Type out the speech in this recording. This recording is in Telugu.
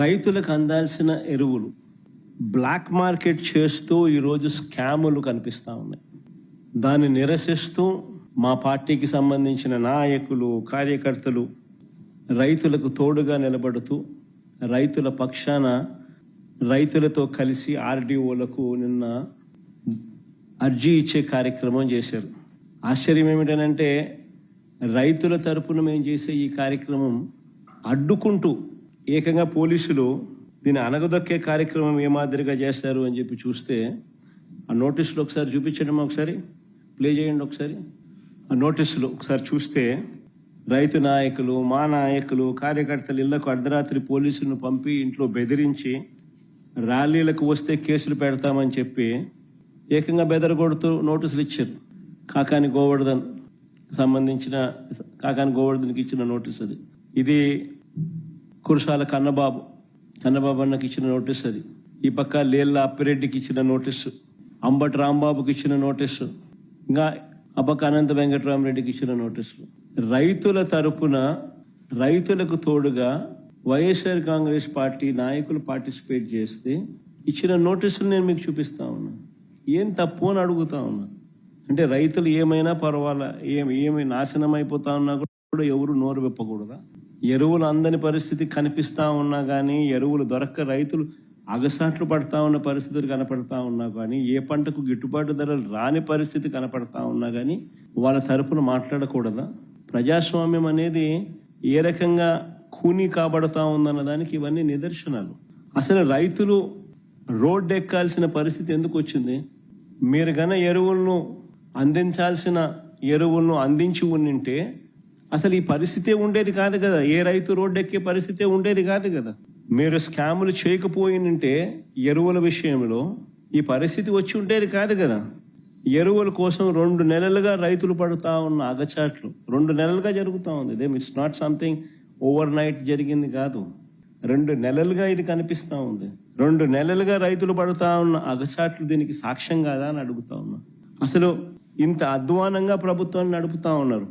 రైతులకు అందాల్సిన ఎరువులు బ్లాక్ మార్కెట్ చేస్తూ ఈరోజు స్కాములు కనిపిస్తూ ఉన్నాయి. దాన్ని నిరసిస్తూ మా పార్టీకి సంబంధించిన నాయకులు, కార్యకర్తలు రైతులకు తోడుగా నిలబడుతూ రైతుల పక్షాన రైతులతో కలిసి ఆర్డీఓలకు నిన్న అర్జీ ఇచ్చే కార్యక్రమం చేశారు. ఆశ్చర్యం ఏమిటనంటే రైతుల తరపున మేము చేసే ఈ కార్యక్రమం అడ్డుకుంటూ ఏకంగా పోలీసులు దీన్ని అనగదొక్కే కార్యక్రమం ఏ మాదిరిగా చేస్తారు అని చెప్పి చూస్తే ఆ నోటీసులు ఒకసారి చూపించడం, ఒకసారి ప్లే చేయండి. ఒకసారి ఆ నోటీసులు ఒకసారి చూస్తే రైతు నాయకులు, మా నాయకులు, కార్యకర్తలు ఇళ్లకు అర్ధరాత్రి పోలీసులను పంపి ఇంట్లో బెదిరించి ర్యాలీలకు వస్తే కేసులు పెడతామని చెప్పి ఏకంగా బెదరగొడుతూ నోటీసులు ఇచ్చారు. కాకాని గోవర్ధన్కి ఇచ్చిన నోటీస్ అది. ఇది కురసాల కన్నబాబు అన్నకి ఇచ్చిన నోటీస్ అది. ఈ పక్క లేళ్ళ అప్పిరెడ్డికి ఇచ్చిన నోటీసు, అంబటి రాంబాబుకి ఇచ్చిన నోటీసు, ఇంకా ఆ పక్క అనంత వెంకటరామరెడ్డికి ఇచ్చిన నోటీసులు. రైతుల తరపున రైతులకు తోడుగా వైఎస్ఆర్ కాంగ్రెస్ పార్టీ నాయకులు పార్టిసిపేట్ చేస్తే ఇచ్చిన నోటీసులు నేను మీకు చూపిస్తా ఉన్నా. ఏం తప్పు అని అడుగుతా ఉన్నా. అంటే రైతులు ఏమైనా పర్వాలా, ఏమి నాశనం అయిపోతా ఉన్నా కూడా ఎవరు నోరు విప్పకూడదా? ఎరువులు అందని పరిస్థితి కనిపిస్తా ఉన్నా కానీ, ఎరువులు దొరక్క రైతులు అగసాట్లు పడతా ఉన్న పరిస్థితులు కనపడతా ఉన్నా కానీ, ఏ పంటకు గిట్టుబాటు ధరలు రాని పరిస్థితి కనపడతా ఉన్నా కానీ వాళ్ళ తరపున మాట్లాడకూడదా? ప్రజాస్వామ్యం అనేది ఏ రకంగా ఖూనీ కాబడతా ఉందన్న దానికి ఇవన్నీ నిదర్శనాలు. అసలు రైతులు రోడ్డు ఎక్కాల్సిన పరిస్థితి ఎందుకు వచ్చింది? మీరు గన ఎరువులను అందించాల్సిన ఎరువులను అందించి ఉండింటే అసలు ఈ పరిస్థితే ఉండేది కాదు కదా. ఏ రైతు రోడ్డు ఎక్కే పరిస్థితే ఉండేది కాదు కదా. మీరు స్కాములు చేయకపోయినంటే ఎరువుల విషయంలో ఈ పరిస్థితి వచ్చి ఉండేది కాదు కదా. ఎరువుల కోసం 2 నెలలుగా రైతులు పడుతూ ఉన్న అగచాట్లు 2 నెలలుగా జరుగుతూ ఉంది. It's not something over night జరిగింది కాదు. 2 నెలలుగా ఇది కనిపిస్తూ ఉంది. 2 నెలలుగా రైతులు పడుతూ ఉన్న అగచాట్లు దీనికి సాక్ష్యం కాదా అని అడుగుతా ఉన్నా. అసలు ఇంత అధ్వానంగా ప్రభుత్వాన్ని నడుపుతా ఉన్నారు.